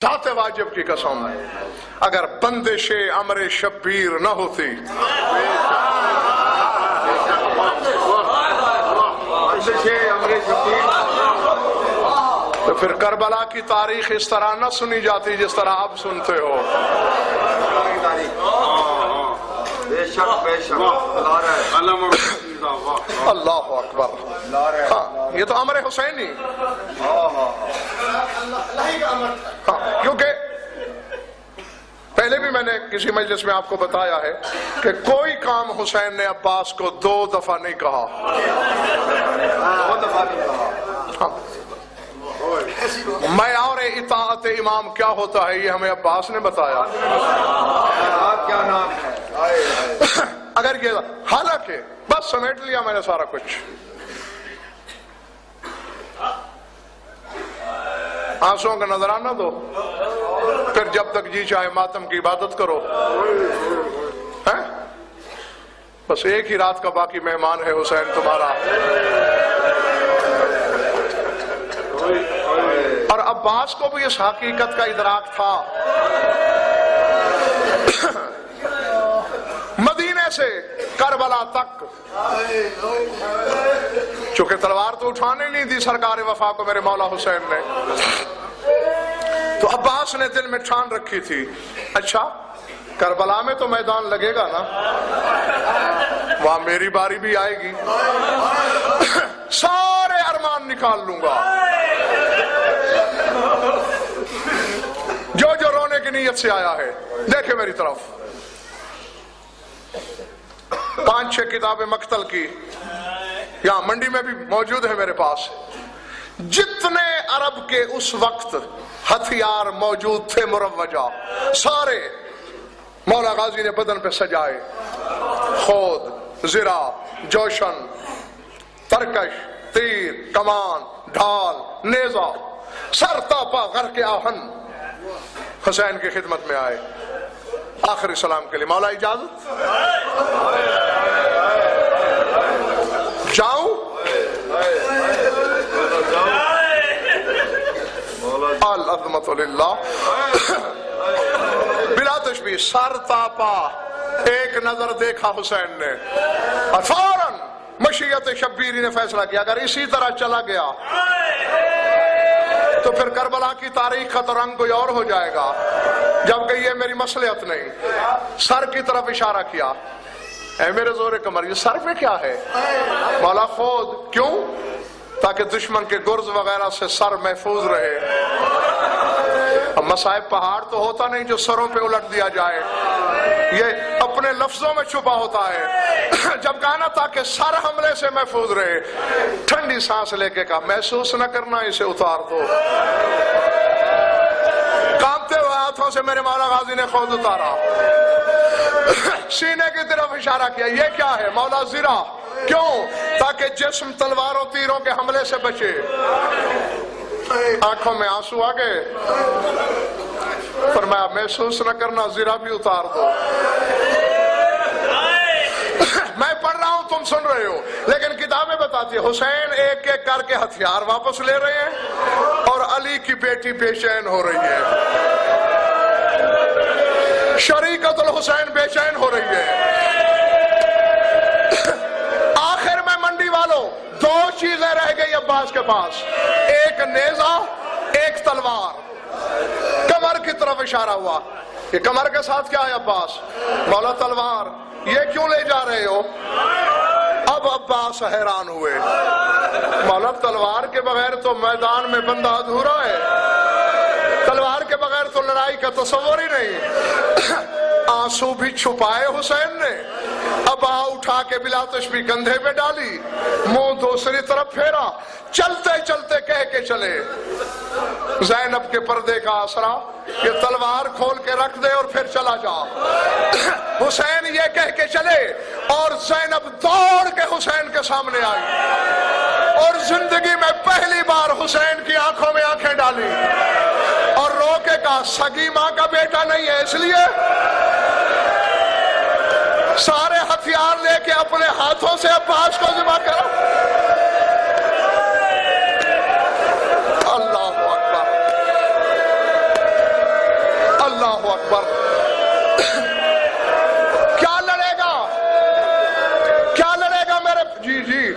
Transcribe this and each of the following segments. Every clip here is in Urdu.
ذات واجب کی قسم اگر بندش امر شبیر نہ ہوتی تو پھر کربلا کی تاریخ اس طرح نہ سنی جاتی جس طرح آپ سنتے ہو. اللہ اکبر. ہاں یہ تو امر حسینی. کیونکہ پہلے بھی میں نے کسی مجلس میں آپ کو بتایا ہے کہ کوئی کام حسین نے عباس کو 2 دفعہ نہیں کہا. معیار اطاعت امام کیا ہوتا ہے یہ ہمیں عباس نے بتایا. کیا نام ہے اگر یہ حالانکہ بس سمیٹ لیا میں نے سارا کچھ. آنسوؤں کا نظرانہ دو پھر جب تک جی چاہے ماتم کی عبادت کرو. بس ایک ہی رات کا باقی مہمان ہے حسین تمہارا. اور عباس کو بھی اس حقیقت کا ادراک تھا. مدینے سے کربلا تک چونکہ تلوار تو اٹھانے نہیں دی سرکار وفا کو میرے مولا حسین نے, تو عباس نے دل میں ٹھان رکھی تھی اچھا کربلا میں تو میدان لگے گا نا, وہاں میری باری بھی آئے گی, سارے ارمان نکال لوں گا. جو جو رونے کی نیت سے آیا ہے دیکھے میری طرف. 5-6 کتابیں مقتل کی یہاں منڈی میں بھی موجود ہے میرے پاس. جتنے عرب کے اس وقت ہتھیار موجود تھے مروجہ سارے مولا غازی نے بدن پہ سجائے. خود, زرہ, جوشن, ترکش, تیر, کمان, ڈھال, نیزہ, سر تاپا غر کے آہن حسین کی خدمت میں آئے. آخری سلام کے لیے مولا اجازت جاؤں. العظمت للہ. بلا تشبیہ سر تاپا, ایک نظر دیکھا حسین نے اور فوراً مشیت شبیری نے فیصلہ کیا اگر اسی طرح چلا گیا تو پھر کربلا کی تاریخ کا تو رنگ کوئی اور ہو جائے گا, جبکہ یہ میری مصلحت نہیں. سر کی طرف اشارہ کیا, اے میرے زور کمر یہ سر پہ کیا ہے؟ مولا خود. کیوں؟ تاکہ دشمن کے گرز وغیرہ سے سر محفوظ رہے. اب مصائب پہاڑ تو ہوتا نہیں جو سروں پہ الٹ دیا جائے, یہ اپنے لفظوں میں چھپا ہوتا ہے. جب کہنا تاکہ سر حملے سے محفوظ رہے, ٹھنڈی سانس لے کے کہا محسوس نہ کرنا اسے اتار دو. کانپتے ہوئے ہاتھوں سے میرے مولا غازی نے خود اتارا, سینے کی طرف اشارہ کیا. یہ کیا ہے؟ مولا زرہ. کیوں؟ تاکہ جسم تلواروں تیروں کے حملے سے بچے. آنکھوں میں آنسو آ گئے. فرمایا محسوس نہ کرنا زرہ بھی اتار دو. میں پڑھ رہا ہوں تم سن رہے ہو, لیکن کتابیں بتاتی ہے حسین ایک ایک کر کے ہتھیار واپس لے رہے ہیں اور علی کی بیٹی بے چین ہو رہی ہے. شریکت الحسین بے چین ہو رہی ہے. آخر میں منڈی والوں 2 چیزیں رہ گئی عباس کے پاس, ایک نیزہ ایک تلوار. کمر کی طرف اشارہ ہوا. یہ کمر کے ساتھ کیا ہے عباس؟ مولا تلوار. یہ کیوں لے جا رہے ہو؟ اب عباس حیران ہوئے. مولا تلوار کے بغیر تو میدان میں بندہ ادھورا ہے, تلوار کے بغیر تو لڑائی کا تصور ہی نہیں. آنسو بھی چھپائے حسین نے, ابا اٹھا کے بلا تشبیہ کندھے پہ ڈالی, منہ دوسری طرف پھیرا, چلتے چلتے کہہ کے چلے زینب کے پردے کا آسرا یہ تلوار کھول کے رکھ دے اور پھر چلا جا. حسین یہ کہہ کے چلے اور زینب دوڑ کے حسین کے سامنے آئی اور زندگی میں پہلی بار حسین کی آنکھوں میں آنکھیں ڈالی اور رو کے کہا سگی ماں کا بیٹا نہیں ہے اس لیے سارے ہتھیار لے کے اپنے ہاتھوں سے عباس کو ذبح کرو. اللہ اکبر. اکبر. کیا لڑے گا میرے جی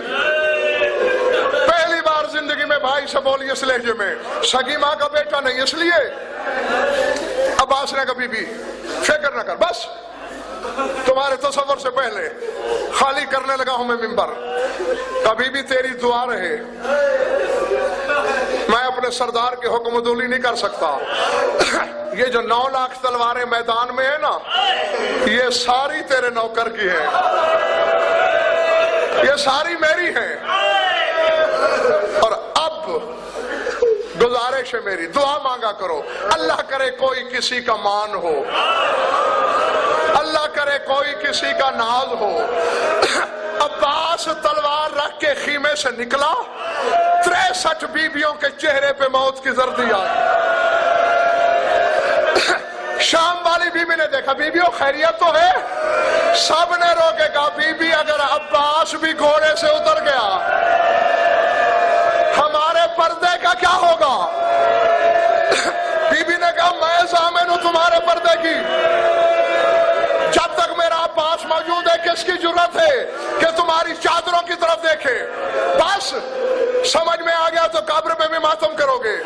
پہلی بار زندگی میں بھائی سے بولی اس لہجے میں, سگی ماں کا بیٹا نہیں اس لیے. عباس نے کبھی بھی فکر نہ کر, بس تمہارے تصور سے پہلے خالی کرنے لگا ہوں میں ممبر, کبھی بھی تیری دعا رہے. میں اپنے سردار کے حکم عدولی نہیں کر سکتا. یہ جو 9 لاکھ تلواریں میدان میں ہیں نا, یہ ساری تیرے نوکر کی ہیں, یہ ساری میری ہیں. اور اب گزارش ہے میری, دعا مانگا کرو, اللہ کرے کوئی کسی کا مان ہو, اللہ کرے کوئی کسی کا ناز ہو. عباس تلوار رکھ کے خیمے سے نکلا, 63 بیویوں کے چہرے پہ موت کی زردی آئی. شام والی بیوی نے دیکھا, بیویوں خیریت تو ہے؟ سب نے روکے کہا, بیوی اگر عباس بھی گھوڑے سے اتر گیا ہمارے پردے کا کیا ہوگا؟ بیوی نے کہا, میں ضامن ہوں تمہارے پردے کی, جب تک میرا عباس موجود ہے کس کی جرت ہے کہ تمہاری چادروں کی طرف دیکھے؟ بس سمجھ میں آ گیا تو قبر پہ بھی ماتم کرو گے.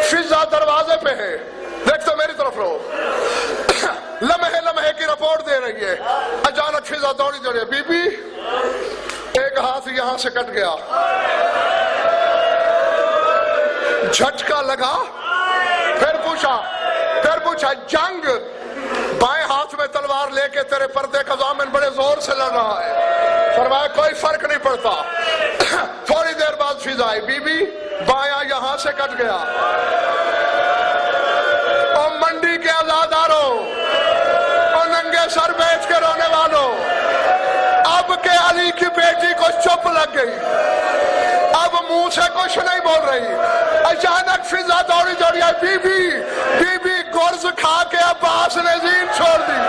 فضا دروازے پہ ہے, دیکھ تو میری طرف رہو. لمحے لمحے کی رپورٹ دے رہی ہے. اچانک فضا دوڑی دوڑی, بی بی ایک ہاتھ یہاں سے کٹ گیا, جھٹکا لگا. پھر پوچھا جنگ, بائیں ہاتھ میں تلوار لے کے تیرے پردے کا ضامن بڑے زور سے لڑ رہا ہے. فرمایا کوئی فرق نہیں پڑتا. تھوڑی دیر بعد فضا آئی, بی بی بایاں یہاں سے کٹ گیا. اور منڈی کے آزاداروں اور ننگے سر بیٹھ کے رونے والوں, اب کے علی کی بیٹی کو چپ لگ گئی, اب منہ سے کچھ نہیں بول رہی. اچانک فضا دوڑی دوڑی آئی, بی بی گرز کھا کے عباس نے زین چھوڑ دی.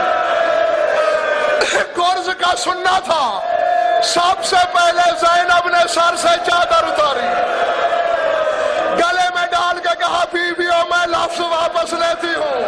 گرز کا سننا تھا, سب سے پہلے زینب نے سر سے چادر اتاری, گلے میں ڈال کے کہا, بیویوں میں لفظ واپس لیتی ہوں,